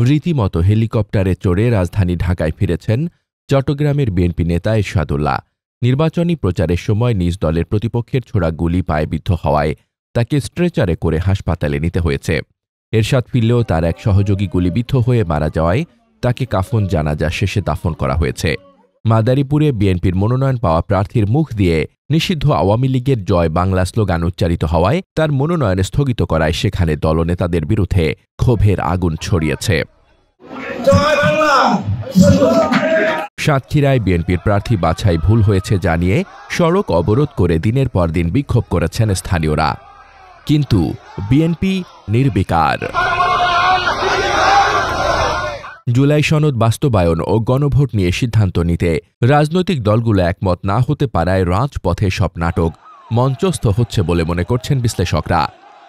রীতিমতো হেলিকপ্টারে চড়ে রাজধানী ঢাকায় ফিরেছেন চট্টগ্রামের বিএনপি নেতা এরশাদুল্লাহ। নির্বাচনী প্রচারের সময় নিজ দলের প্রতিপক্ষের ছোড়া গুলি পায়ে বিদ্ধ হওয়ায় তাকে স্ট্রেচারে করে হাসপাতালে নিতে হয়েছে। এরশাদ ফিরলেও তার এক সহযোগী গুলিবিদ্ধ হয়ে মারা যাওয়ায় তাকে কাফন জানাজা শেষে দাফন করা হয়েছে। মাদারীপুরে বিএনপির মনোনয়ন পাওয়া প্রার্থীর মুখ দিয়ে নিষিদ্ধ আওয়ামী লীগের জয় বাংলা স্লোগান উচ্চারিত হওয়ায় তার মনোনয়ন স্থগিত করায় সেখানে দলনেতাদের বিরুদ্ধে ক্ষোভের আগুন ছড়িয়েছে। সাতক্ষীরায় বিএনপির প্রার্থী বাছাই ভুল হয়েছে জানিয়ে সড়ক অবরোধ করে দিনের পর দিন বিক্ষোভ করেছেন স্থানীয়রা, কিন্তু বিএনপি নির্বিকার। জুলাই সনদ বাস্তবায়ন ও গণভোট নিয়ে সিদ্ধান্ত নিতে রাজনৈতিক দলগুলো একমত না হতে পারায় রাজপথে সব নাটক মঞ্চস্থ হচ্ছে বলে মনে করছেন বিশ্লেষকরা।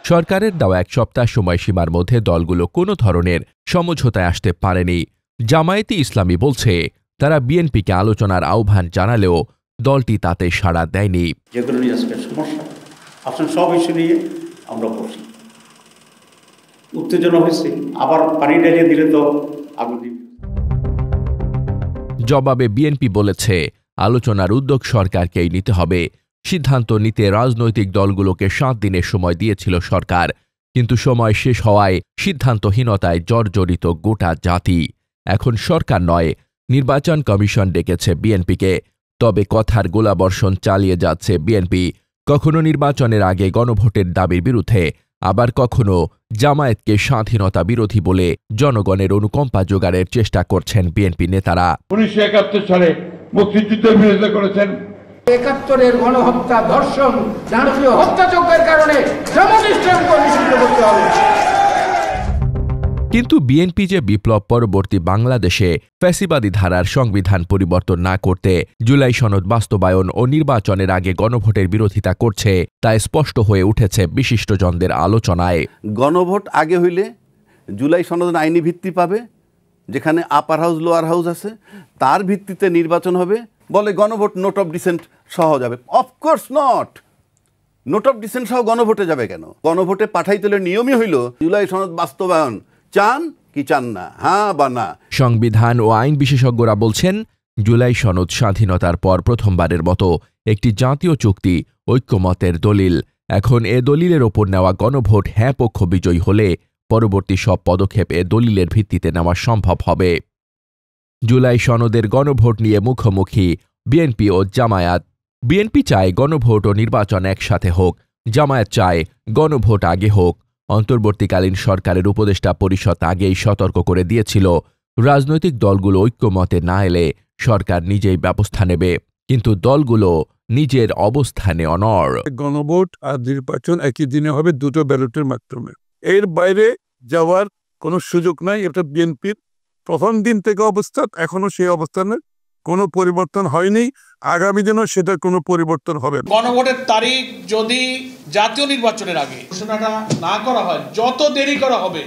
সরকারের দেওয়া এক সপ্তাহ সময়সীমার মধ্যে দলগুলো কোনো ধরনের সমঝোতায় আসতে পারেনি। জামায়াতে ইসলামী বলছে তারা বিএনপিকে আলোচনার আহ্বান জানালেও দলটি তাতে সাড়া দেয়নি। যেগুলো নিয়ে আজকে সমস্যা আসলে সব ইস্যু নিয়ে আমরা বসি, উত্তেজনা হয়েছে, আবার পানি ঢেলে দিলে তো আগুন। জবাবে বিএনপি বলেছে আলোচনার উদ্যোগ সরকারকেই নিতে হবে। সিদ্ধান্ত নিতে রাজনৈতিক দলগুলোকে 7 দিনের সময় দিয়েছিল সরকার, কিন্তু সময় শেষ হওয়ায় সিদ্ধান্তহীনতায় জর্জরিত গোটা জাতি। এখন সরকার নয়, নির্বাচন কমিশন ডেকেছে বিএনপিকে। তবে কথার গোলাবর্ষণ চালিয়ে যাচ্ছে বিএনপি। কখনো নির্বাচনের আগে গণভোটের দাবির বিরুদ্ধে, আবার কখনো জামায়াতকে স্বাধীনতা বিরোধী বলে জনগণের অনুকম্পা জোগাড়ের চেষ্টা করছেন বিএনপি নেতারা। 1971 সালে মুক্তিযুদ্ধের বিরোধিতা করেছেন। 71-এর গণহত্যা, ধর্ষণ, নারকীয় হত্যাযজ্ঞের কারণে নিষিদ্ধ করতে হবে। কিন্তু বিএনপি যে বিপ্লব পরবর্তী বাংলাদেশে ফ্যাসিবাদী ধারার সংবিধান পরিবর্তন না করতে জুলাই সনদ বাস্তবায়ন ও নির্বাচনের আগে গণভোটের বিরোধিতা করছে তা স্পষ্ট হয়ে উঠেছে বিশিষ্টজনদের আলোচনায়। গণভোট আগে হইলে জুলাই সনদ আইনি ভিত্তি পাবে, যেখানে আপার হাউস লোয়ার হাউস আছে, তার ভিত্তিতে নির্বাচন হবে। বলে গণভোট নোট অফ ডিসেন্ট সহ যাবে। Of course not. Note of dissent সহ গণভোটে যাবে কেন? গণভোটে পাঠাইতে হলে নিয়মই হইল জুলাই সনদ বাস্তবায়ন চান কি চান না, হ্যাঁ বা না। সংবিধান ও আইন বিশেষজ্ঞরা বলছেন জুলাই সনদ স্বাধীনতার পর প্রথমবারের মতো একটি জাতীয় চুক্তি, ঐক্যমতের দলিল। এখন এ দলিলের ওপর নেওয়া গণভোট হ্যাঁ পক্ষ বিজয়ী হলে পরবর্তী সব পদক্ষেপ এ দলিলের ভিত্তিতে নেওয়া সম্ভব হবে। জুলাই সনদের গণভোট নিয়ে মুখোমুখি বিএনপি ও জামায়াত। বিএনপি চায় গণভোট ও নির্বাচন একসাথে হোক, জামায়াত চায় গণভোট আগে হোক। অন্তর্বর্তীকালীন সরকারের উপদেষ্টা পরিষদ আগেই সতর্ক করে দিয়েছিল রাজনৈতিক দলগুলো ঐক্যমতে না এলে সরকার নিজেই ব্যবস্থা নেবে, কিন্তু দলগুলো নিজের অবস্থানে অনড়। গণভোট আর নির্বাচন একই দিনে হবে, দুটো ব্যালটের মাধ্যমে। এর বাইরে যাওয়ার কোনো সুযোগ নাই। এটা বিএনপির প্রথম দিন থেকে অবস্থান, এখনো সেই অবস্থানের কোনো পরিবর্তন হয়নি, আগামী দিনও সেটা কোনো পরিবর্তন হবে না। গণভোটের তারিখ যদি জাতীয় নির্বাচনের আগে ঘোষণাটা না করা হয়, যত দেরি করা হবে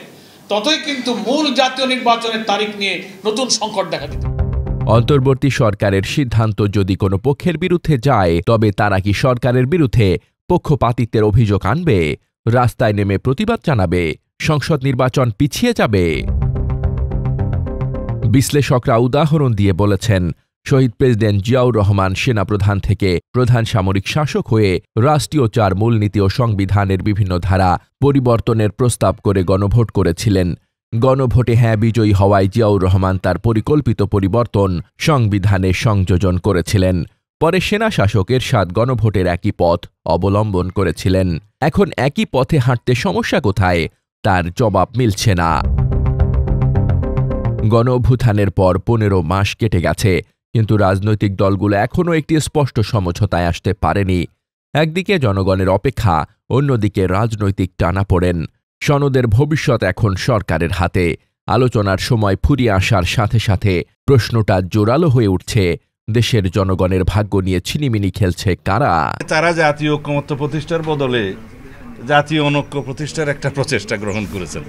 ততই কিন্তু মূল জাতীয় নির্বাচনের তারিখ নিয়ে নতুন সংকট দেখা দিতে পারে। অন্তর্বর্তী সরকারের সিদ্ধান্ত যদি কোনো পক্ষের বিরুদ্ধে যায়, তবে তারা কি সরকারের বিরুদ্ধে পক্ষপাতিত্বের অভিযোগ আনবে, রাস্তায় নেমে প্রতিবাদ জানাবে, সংসদ নির্বাচন পিছিয়ে যাবে? বিশ্লেষকরা উদাহরণ দিয়ে বলেছেন, শহীদ প্রেসিডেন্ট জিয়াউর রহমান সেনাপ্রধান থেকে প্রধান সামরিক শাসক হয়ে রাষ্ট্রীয় 4 মূলনীতি ও সংবিধানের বিভিন্ন ধারা পরিবর্তনের প্রস্তাব করে গণভোট করেছিলেন। গণভোটে হ্যাঁ বিজয়ী হওয়ায় জিয়াউর রহমান তার পরিকল্পিত পরিবর্তন সংবিধানে সংযোজন করেছিলেন। পরে সেনা শাসক এরশাদ গণভোটের একই পথ অবলম্বন করেছিলেন। এখন একই পথে হাঁটতে সমস্যা কোথায়, তার জবাব মিলছে না। গণঅভ্যুত্থানের পর 15 মাস কেটে গেছে, কিন্তু রাজনৈতিক দলগুলো এখনও একটি স্পষ্ট সমঝোতায় আসতে পারেনি। একদিকে জনগণের অপেক্ষা, অন্যদিকে রাজনৈতিক টানাপোড়েন। সনদের ভবিষ্যৎ এখন সরকারের হাতে। আলোচনার সময় ফুরিয়ে আসার সাথে সাথে প্রশ্নটা জোরালো হয়ে উঠছে, দেশের জনগণের ভাগ্য নিয়ে ছিনিমিনি খেলছে কারা? তারা জাতীয় ঐক্যমত্য প্রতিষ্ঠার বদলে জাতীয় অনৈক্য প্রতিষ্ঠার একটা প্রচেষ্টা গ্রহণ করেছেন।